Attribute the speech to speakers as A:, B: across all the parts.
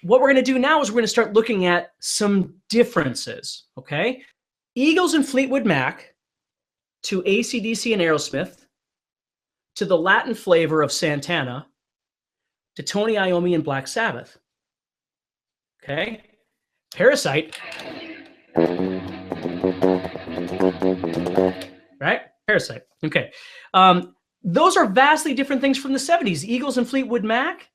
A: what we're going to do now is we're going to start looking at some differences, okay? Eagles and Fleetwood Mac to AC/DC and Aerosmith to the Latin flavor of Santana to Tony Iommi and Black Sabbath, okay? Parasite, right? Parasite, okay. Those are vastly different things from the 70s. Eagles and Fleetwood Mac,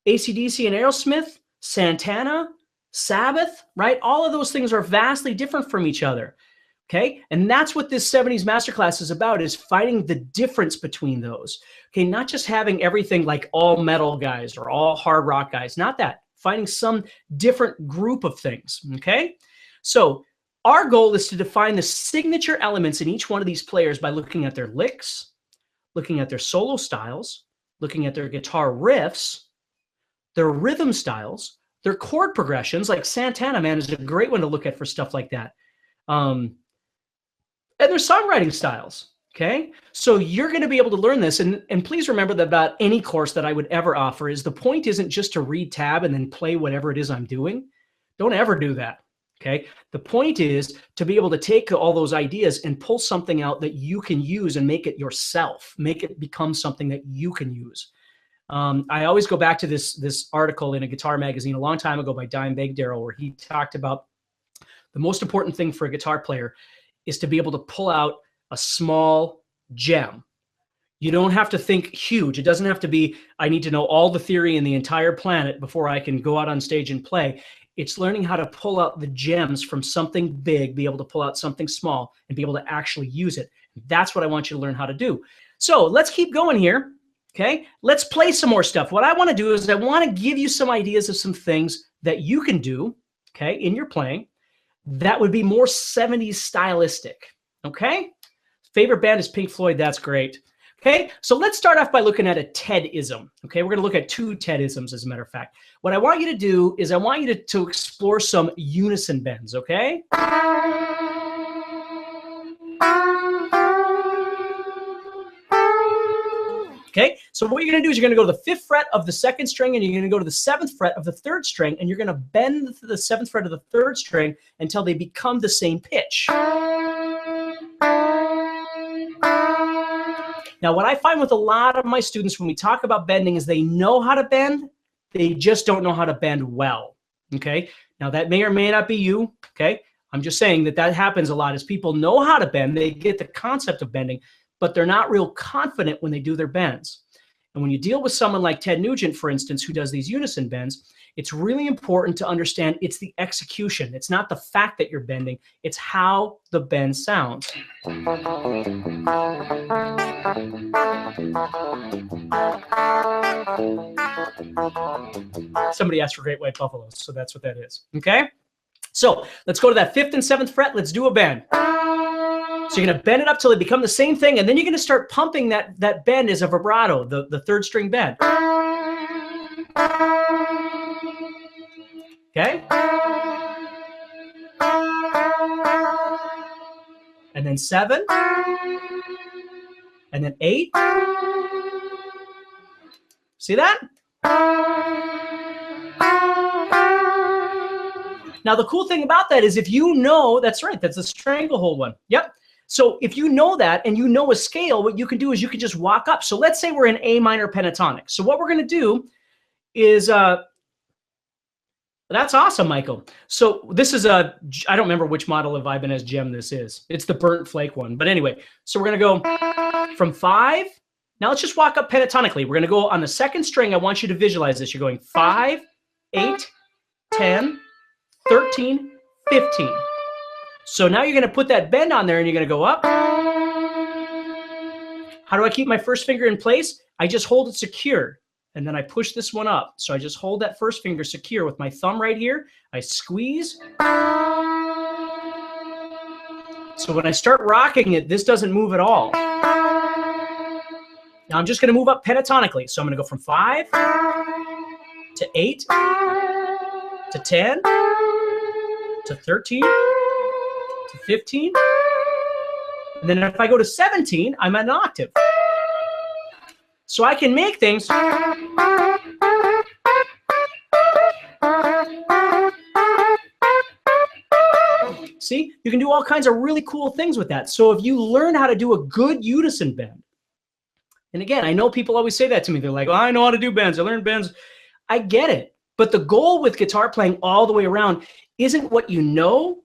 A: AC/DC and Aerosmith, Santana, Sabbath, right? All of those things are vastly different from each other, okay? And that's what this 70s Masterclass is about, is finding the difference between those, okay? Not just having everything like all metal guys or all hard rock guys, not that. Finding some different group of things, okay? So our goal is to define the signature elements in each one of these players by looking at their licks, looking at their solo styles, looking at their guitar riffs, their rhythm styles, their chord progressions. Like Santana, man, is a great one to look at for stuff like that. And their songwriting styles, okay? So you're going to be able to learn this. And please remember that about any course that I would ever offer is the point isn't just to read tab and then play whatever it is I'm doing. Don't ever do that, okay? The point is to be able to take all those ideas and pull something out that you can use and make it yourself, make it become something that you can use. I always go back to this article in a guitar magazine a long time ago by Dimebag Darrell, where he talked about the most important thing for a guitar player is to be able to pull out a small gem. You don't have to think huge. It doesn't have to be, I need to know all the theory in the entire planet before I can go out on stage and play. It's learning how to pull out the gems from something big, be able to pull out something small, and be able to actually use it. That's what I want you to learn how to do. So let's keep going here. Okay, let's play some more stuff. What I want to do is I want to give you some ideas of some things that you can do, okay, in your playing that would be more 70s stylistic, okay? Favorite band is Pink Floyd. That's great. Okay, so let's start off by looking at a TED-ism. Okay, we're going to look at two TED-isms, as a matter of fact. What I want you to do is I want you to explore some unison bends, okay? Okay, so what you're going to do is you're going to go to the 5th fret of the 2nd string, and you're going to go to the 7th fret of the 3rd string, and you're going to bend the 7th fret of the 3rd string until they become the same pitch. Now, what I find with a lot of my students when we talk about bending is they know how to bend, they just don't know how to bend well, okay? Now, that may or may not be you, okay? I'm just saying that happens a lot is people know how to bend, they get the concept of bending, but they're not real confident when they do their bends. And when you deal with someone like Ted Nugent, for instance, who does these unison bends, it's really important to understand it's the execution. It's not the fact that you're bending, it's how the bend sounds. Somebody asked for Great White Buffaloes, so that's what that is, okay? So let's go to that 5th and 7th fret. Let's do a bend. So you're going to bend it up till they become the same thing, and then you're going to start pumping that bend as a vibrato, the 3rd string bend. Okay? And then 7. And then 8. See that? Now, the cool thing about that is if you know, that's right, that's a stranglehold one. Yep. So if you know that and you know a scale, what you can do is you can just walk up. So let's say we're in A minor pentatonic. So what we're going to do is, that's awesome, Michael. So this is I don't remember which model of Ibanez gem this is. It's the burnt flake one. But anyway, so we're going to go from 5. Now let's just walk up pentatonically. We're going to go on the 2nd string. I want you to visualize this. You're going 5, 8, 10, 13, 15. So now you're going to put that bend on there and you're going to go up. How do I keep my first finger in place? I just hold it secure and then I push this one up. So I just hold that first finger secure with my thumb right here. I squeeze. So when I start rocking it, this doesn't move at all. Now I'm just going to move up pentatonically. So I'm going to go from 5 to 8 to 10 to 13 to 15. And then if I go to 17, I'm at an octave. So I can make things. See, you can do all kinds of really cool things with that. So if you learn how to do a good unison bend, and again, I know people always say that to me. They're like, well, I know how to do bends. I learned bends. I get it. But the goal with guitar playing all the way around isn't what you know,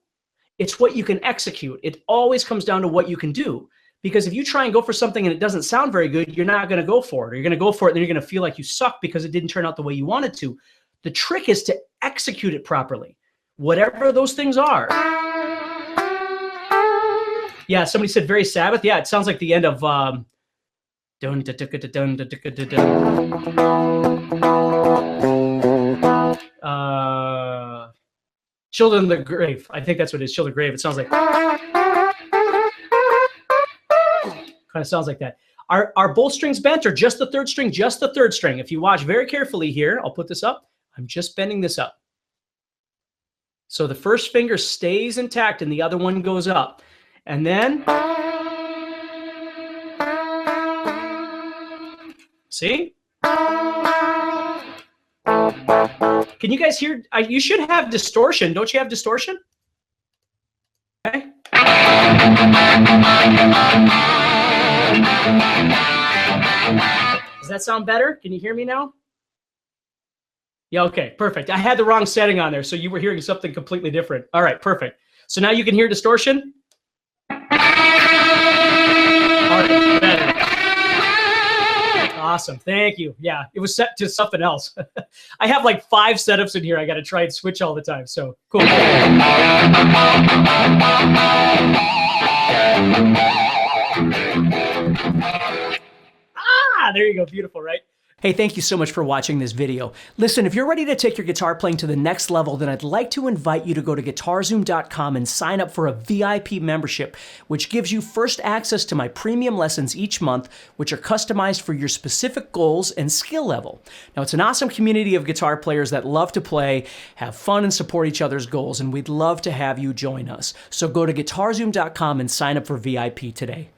A: it's what you can execute. It always comes down to what you can do. Because if you try and go for something and it doesn't sound very good, you're not going to go for it. Or you're going to go for it and then you're going to feel like you suck because it didn't turn out the way you wanted to. The trick is to execute it properly, whatever those things are. Yeah, somebody said very Sabbath. Yeah, it sounds like the end of Children of the Grave. I think that's what it is. Children of the Grave. It sounds like kind of sounds like that. Are both strings bent or just the third string? Just the third string. If you watch very carefully here, I'll put this up. I'm just bending this up. So the first finger stays intact and the other one goes up. And then, see? Can you guys hear? You should have distortion. Don't you have distortion? Okay. Does that sound better? Can you hear me now? Yeah, okay, perfect. I had the wrong setting on there, so you were hearing something completely different. All right, perfect. So now you can hear distortion? All right, better. Awesome, thank you. Yeah, it was set to something else. I have like 5 setups in here. I got to try and switch all the time, so cool. Ah, there you go, beautiful, right? Hey, thank you so much for watching this video. Listen, if you're ready to take your guitar playing to the next level, then I'd like to invite you to go to guitarzoom.com and sign up for a VIP membership, which gives you first access to my premium lessons each month, which are customized for your specific goals and skill level. Now, it's an awesome community of guitar players that love to play, have fun, and support each other's goals, and we'd love to have you join us. So go to guitarzoom.com and sign up for VIP today.